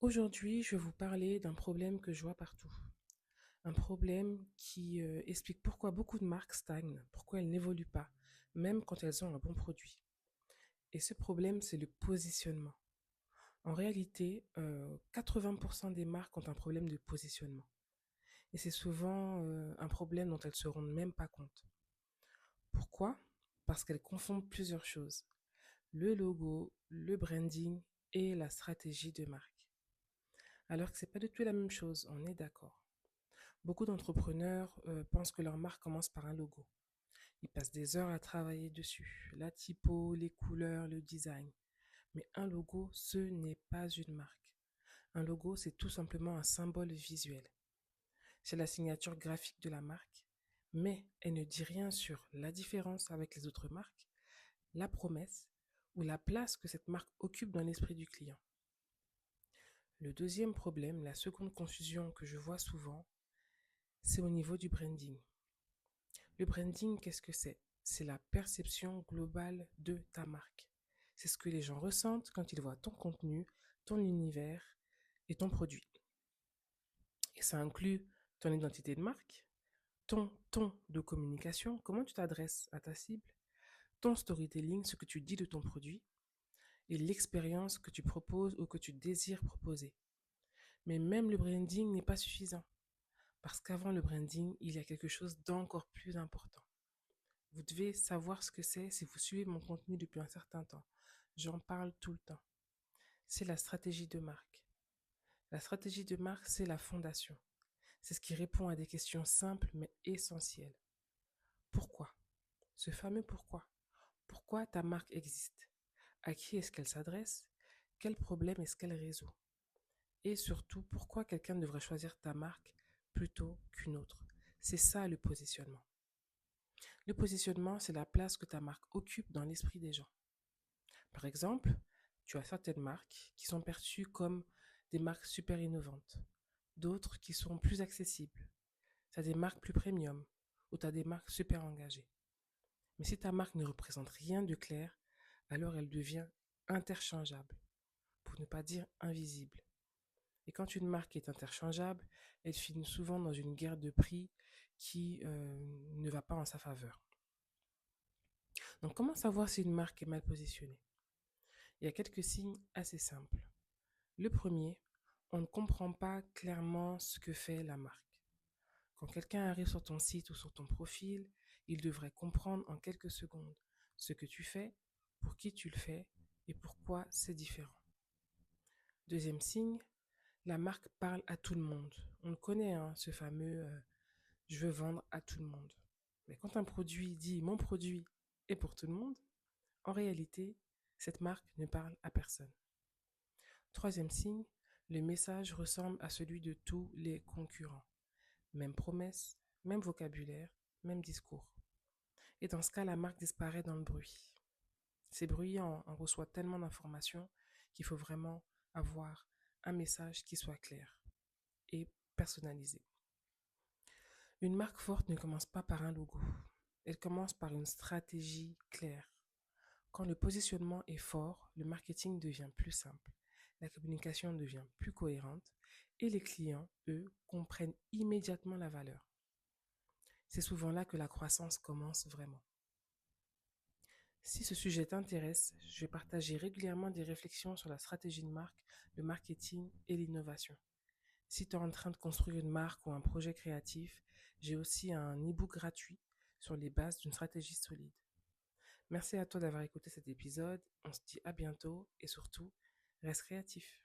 Aujourd'hui, je vais vous parler d'un problème que je vois partout. Un problème qui explique pourquoi beaucoup de marques stagnent, pourquoi elles n'évoluent pas, même quand elles ont un bon produit. Et ce problème, c'est le positionnement. En réalité, 80% des marques ont un problème de positionnement. Et c'est souvent un problème dont elles ne se rendent même pas compte. Pourquoi? Parce qu'elles confondent plusieurs choses. Le logo, le branding et la stratégie de marque. Alors que c'est pas du tout la même chose, on est d'accord. Beaucoup d'entrepreneurs pensent que leur marque commence par un logo. Ils passent des heures à travailler dessus, la typo, les couleurs, le design. Mais un logo, ce n'est pas une marque. Un logo, c'est tout simplement un symbole visuel. C'est la signature graphique de la marque, mais elle ne dit rien sur la différence avec les autres marques, la promesse ou la place que cette marque occupe dans l'esprit du client. Le deuxième problème, la seconde confusion que je vois souvent, c'est au niveau du branding. Le branding, qu'est-ce que c'est? C'est la perception globale de ta marque. C'est ce que les gens ressentent quand ils voient ton contenu, ton univers et ton produit. Et ça inclut ton identité de marque, ton ton de communication, comment tu t'adresses à ta cible, ton storytelling, ce que tu dis de ton produit, et l'expérience que tu proposes ou que tu désires proposer. Mais même le branding n'est pas suffisant, parce qu'avant le branding, il y a quelque chose d'encore plus important. Vous devez savoir ce que c'est si vous suivez mon contenu depuis un certain temps. J'en parle tout le temps. C'est la stratégie de marque. La stratégie de marque, c'est la fondation. C'est ce qui répond à des questions simples mais essentielles. Pourquoi? Ce fameux pourquoi. Pourquoi ta marque existe? À qui est-ce qu'elle s'adresse? Quel problème est-ce qu'elle résout? Et surtout, pourquoi quelqu'un devrait choisir ta marque plutôt qu'une autre? C'est ça le positionnement. Le positionnement, c'est la place que ta marque occupe dans l'esprit des gens. Par exemple, tu as certaines marques qui sont perçues comme des marques super innovantes, d'autres qui sont plus accessibles. Tu as des marques plus premium ou tu as des marques super engagées. Mais si ta marque ne représente rien de clair, alors elle devient interchangeable, pour ne pas dire invisible. Et quand une marque est interchangeable, elle finit souvent dans une guerre de prix qui ne va pas en sa faveur. Donc comment savoir si une marque est mal positionnée? Il y a quelques signes assez simples. Le premier, on ne comprend pas clairement ce que fait la marque. Quand quelqu'un arrive sur ton site ou sur ton profil, il devrait comprendre en quelques secondes ce que tu fais, pour qui tu le fais et pourquoi c'est différent. Deuxième signe, la marque parle à tout le monde. On le connaît, hein, ce fameux je veux vendre à tout le monde. Mais quand un produit dit mon produit est pour tout le monde, en réalité, cette marque ne parle à personne. Troisième signe, le message ressemble à celui de tous les concurrents. Même promesse, même vocabulaire, même discours. Et dans ce cas, la marque disparaît dans le bruit. C'est bruyant, on reçoit tellement d'informations qu'il faut vraiment avoir un message qui soit clair et personnalisé. Une marque forte ne commence pas par un logo. Elle commence par une stratégie claire. Quand le positionnement est fort, le marketing devient plus simple, la communication devient plus cohérente et les clients, eux, comprennent immédiatement la valeur. C'est souvent là que la croissance commence vraiment. Si ce sujet t'intéresse, je vais partager régulièrement des réflexions sur la stratégie de marque, le marketing et l'innovation. Si tu es en train de construire une marque ou un projet créatif, j'ai aussi un e-book gratuit sur les bases d'une stratégie solide. Merci à toi d'avoir écouté cet épisode. On se dit à bientôt et surtout, reste créatif.